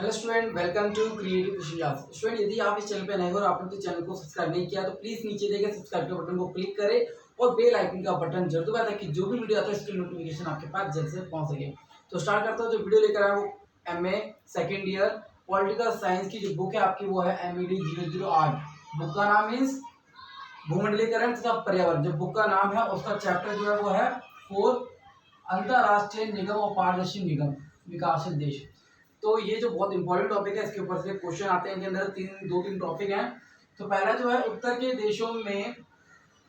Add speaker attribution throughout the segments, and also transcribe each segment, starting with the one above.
Speaker 1: Hello student, welcome to creative class. Student, यदि आप इस चैनल पे नए हो और आपने तो चैनल को सब्सक्राइब नहीं किया तो प्लीज नीचे देखे सब्सक्राइब के बटन को क्लिक करें और बेल आइकन का बटन जरूर दबाएं ताकि जो भी वीडियो आता है उसकी नोटिफिकेशन आपके पास जल्द से पहुंच सके। तो स्टार्ट करता हूँ। जो वीडियो लेकर आया वो MA second year political science की जो बुक है आपकी वो है MED 008। बुक का नाम मीन्स भूमंडलीकरण तथा पर्यावरण। जो बुक का नाम है उसका चैप्टर जो है वो है 4 अंतरराष्ट्रीय निगम और पारदर्शी निगम विकासशील देश। तो ये जो बहुत इंपॉर्टेंट टॉपिक है, इसके ऊपर से क्वेश्चन आते हैं। इनके अंदर दो तीन टॉपिक हैं। तो पहला जो है, उत्तर के देशों में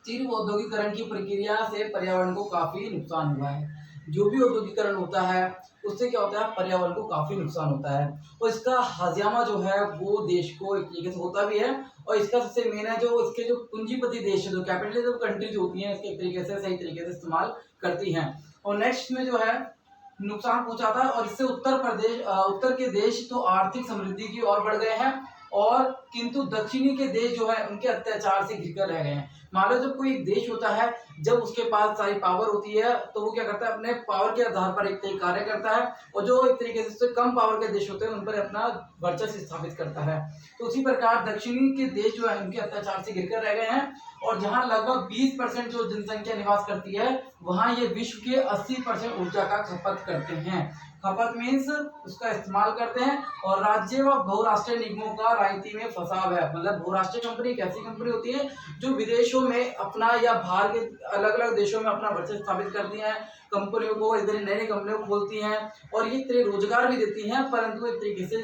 Speaker 1: तीव्र औद्योगिकरण की प्रक्रिया से पर्यावरण को काफी नुकसान हुआ है। जो भी औद्योगिकरण होता है उससे क्या होता है, पर्यावरण को काफी नुकसान होता है और इसका हजामा जो है वो देश को एक तरीके से होता भी है। और इसका सबसे मेन है जो इसके जो पूंजीपति देश है, जो कैपिटलिज्म कंट्रीज होती हैं, इसके एक तरीके से सही तरीके से इस्तेमाल करती हैं। और नेक्स्ट में जो है नुकसान पहुंचाता है और इससे उत्तर के देश तो आर्थिक समृद्धि की ओर बढ़ गए हैं और किंतु दक्षिणी के देश जो है उनके अत्याचार से घिर कर रह गए हैं। मान लो जब कोई एक देश होता है, जब उसके पास सारी पावर होती है तो वो क्या करता है, अपने पावर के आधार पर एक तरीके कार्य करता है और जो एक तरीके से उससे कम पावर के देश होते हैं उन पर अपना वर्चस्व स्थापित करता है। तो उसी प्रकार दक्षिणी के देश जो है उनके अत्याचार से घिर कर रह गए हैं और जहां लगभग 20% जो जनसंख्या निवास करती है वहां ये विश्व के 80% ऊर्जा का खपत करते हैं। खपत मीन्स उसका इस्तेमाल करते हैं। और राज्य व बहुराष्ट्रीय निगमों का राजनीति में फंसाव है। मतलब बहुराष्ट्रीय कंपनी एक ऐसी कंपनी होती है जो विदेशों में अपना या बाहर के अलग अलग देशों में अपना वर्चस्व स्थापित करती हैं, कंपनियों को इधर नई नई कंपनियों को खोलती हैं और ये तरह रोजगार भी देती हैं, परंतु एक तरीके से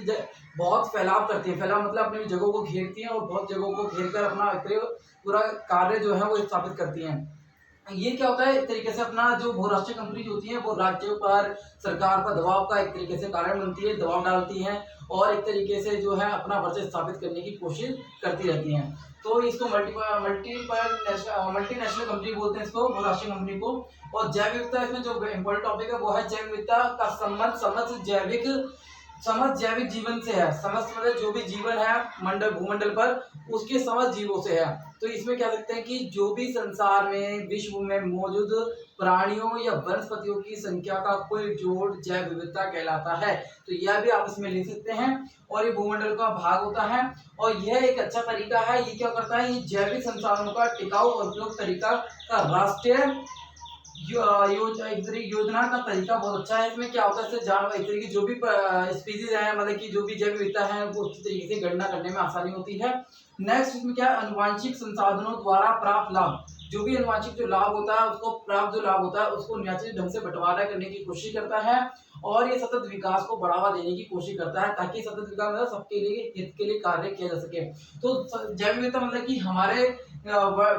Speaker 1: बहुत फैलाव करती है। फैलाव मतलब अपनी जगहों को घेरती हैं और बहुत जगहों को घेर कर अपना पूरा कार्य जो है वो स्थापित करती हैं। ये क्या होता है, एक तरीके से अपना जो बहुराष्ट्रीय कंपनी होती है वो राज्यों पर, सरकार पर दबाव का एक तरीके से कारण बनती है, दबाव डालती हैं और एक तरीके से जो है अपना वर्चस्व स्थापित करने की कोशिश करती रहती हैं। तो इसको मल्टीनेशनल कंपनी बोलते हैं, इसको बहुराष्ट्रीय कंपनी को। और जैव विविधता, इसमें जो इम्पोर्टेंट टॉपिक है वो है जैव विविधता का संबंध समस्त जैविक जीवन से है। समस्त मतलब जो भी जीवन है भूमंडल पर, उसके समस्त जीवों से है। तो इसमें कह सकते हैं कि जो भी संसार में विश्व में मौजूद प्राणियों या वनस्पतियों की संख्या का कुल जोड़ जैव विविधता कहलाता है। तो यह भी आप इसमें लिख सकते हैं और ये भूमंडल का भाग होता है और यह एक अच्छा तरीका है। ये क्या करता है, ये जैविक संसाधनों का टिकाऊ और उपयोग तरीका का राष्ट्रीय योजना का तरीका बहुत अच्छा है। इसमें क्या होता है, जानवर एक तरीके जो भी स्पीसीज है, मतलब कि जो भी जैव विविधता है वो उसी तरीके से गणना करने में आसानी होती है। नेक्स्ट इसमें क्या है, अनुवांशिक संसाधनों द्वारा प्राप्त लाभ। जो भी अनुवांशिक जो लाभ होता है उसको प्राप्त जो लाभ होता है उसको न्यायिक ढंग से बंटवारा करने की कोशिश करता है और ये सतत विकास को बढ़ावा देने की कोशिश करता है ताकि सतत विकास मतलब सबके लिए हित के लिए कार्य किया जा सके। तो जैव विविधता मतलब कि हमारे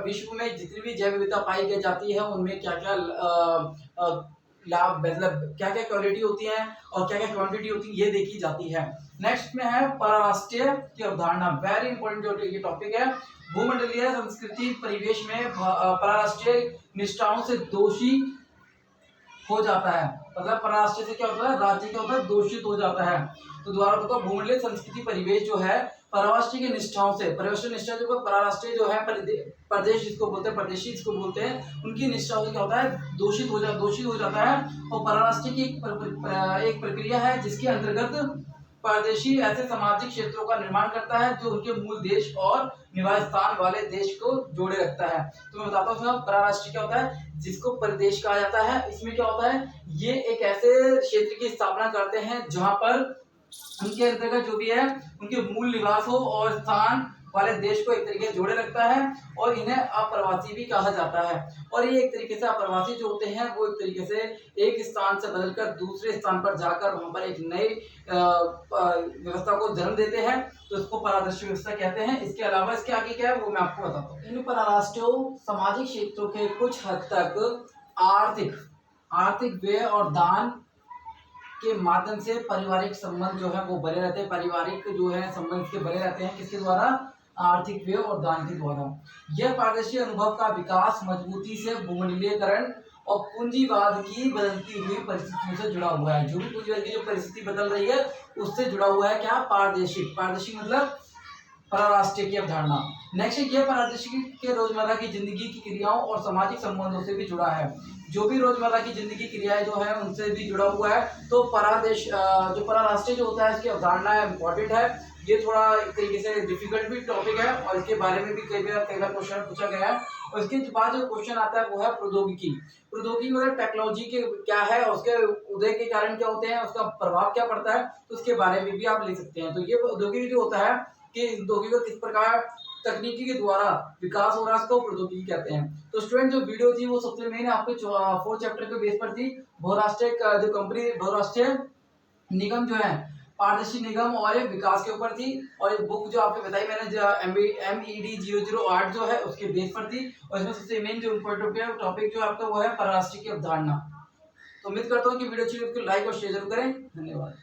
Speaker 1: विश्व में जितनी भी जैव विविधता पाई जाती है उनमें क्या क्या लाभ, मतलब क्या क्या क्वालिटी होती है और क्या क्या क्वांटिटी होती है ये देखी जाती है। नेक्स्ट में है परराष्ट्रीय की अवधारणा। वेरी इंपॉर्टेंट जो ये टॉपिक है। भूमंडलीय संस्कृति परिवेश में परराष्ट्रीय निष्ठाओं से दोषी हो जाता है। मतलब परराष्ट्रीय से क्या होता है, राज्य क्या होता है, दूषित हो जाता है। तो दोबारा बताओ, भूमंडलीय संस्कृति परिवेश जो है परराष्ट्रीय की निष्ठाओं से, परराष्ट्रीय निष्ठा जो पराराष्ट्रीय जो है प्रदेश जिसको बोलते हैं, प्रदेशी जिसको बोलते हैं, उनकी निष्ठाओं से क्या होता है, दूषित हो जाता है। और परराष्ट्रीय की एक प्रक्रिया है जिसके अंतर्गत परदेशी ऐसे सामाजिक क्षेत्रों का निर्माण करता है जो उनके मूल देश और निवास स्थान वाले देश को जोड़े रखता है। तो मैं बताता हूँ परराष्ट्रीय क्या होता है, जिसको प्रदेश कहा जाता है। इसमें क्या होता है, ये एक ऐसे क्षेत्र की स्थापना करते हैं जहां पर उनके अंतर्गत जो भी है उनके मूल निवास हो और स्थान वाले देश को एक तरीके से जोड़े रखता है और इन्हें अप्रवासी भी कहा जाता है। और ये एक तरीके से अप्रवासी जो होते हैं वो एक तरीके से एक स्थान से बदलकर दूसरे स्थान पर जाकर वहां पर एक नई व्यवस्था को जन्म देते हैं। तो इसको परादर्शी व्यवस्था कहते हैं। इसके अलावा इसके आगे क्या है वो मैं आपको बताता हूँ। इन पराराष्ट्रीय सामाजिक क्षेत्रों के कुछ हद तक आर्थिक व्यय और दान के माध्यम से पारिवारिक संबंध जो है वो बने रहते हैं। पारिवारिक जो है संबंध के बने रहते हैं किसके द्वारा, आर्थिक व्यय और दान के द्वारा। यह पारदर्शी अनुभव का विकास मजबूती से भूमंडलीकरण और पूंजीवाद की बदलती हुई परिस्थितियों से जुड़ा हुआ है। जो भी पूंजीवाद की जो परिस्थिति बदल रही है उससे जुड़ा हुआ है क्या, पारदर्शी। पारदर्शी मतलब पराराष्ट्रीय की अवधारणा। नेक्स्ट ये पराराष्ट्रीय के रोजमर्रा की जिंदगी की क्रियाओं और सामाजिक संबंधों से भी जुड़ा है। जो भी रोजमर्रा की जिंदगी क्रियाएं जो है उनसे भी जुड़ा हुआ है। तो परादेश जो पराराष्ट्रीय जो होता है इसकी अवधारणा इंपॉर्टेंट है। ये थोड़ा एक तरीके से डिफिकल्ट भी टॉपिक है और इसके बारे में भी कई बार क्वेश्चन पूछा गया है। और इसके बाद जो क्वेश्चन आता है वो है प्रौद्योगिकी। प्रौद्योगिकी मतलब टेक्नोलॉजी के क्या है, उसके उदय के कारण क्या होते हैं, उसका प्रभाव क्या पड़ता है, तो उसके बारे में भी आप लिख सकते हैं। तो ये प्रौद्योगिकी जो होता है कि प्रौद्योगिकी का किस प्रकार तकनीकी के द्वारा विकास हो रहा है उसको प्रौद्योगिकी कहते हैं। तो स्टूडेंट जो वीडियो थी वो सबसे मेन आपके 4 चैप्टर के बेस पर थी। बहुराष्ट्रीय जो कंपनी बहुराष्ट्रीय निगम जो है पारदर्शी निगम और एक विकास के ऊपर थी। और एक बुक जो आपको बताई मैंने जो MED 008 जो है उसके बेस पर थी। और इसमें सबसे मेन जो इम्पोर्टेंट टॉपिक जो आपका वो है पराराष्ट्रीय की अवधारणा। तो उम्मीद करता हूँ कि वीडियो अच्छी लगी तो लाइक और शेयर जरूर करें। धन्यवाद।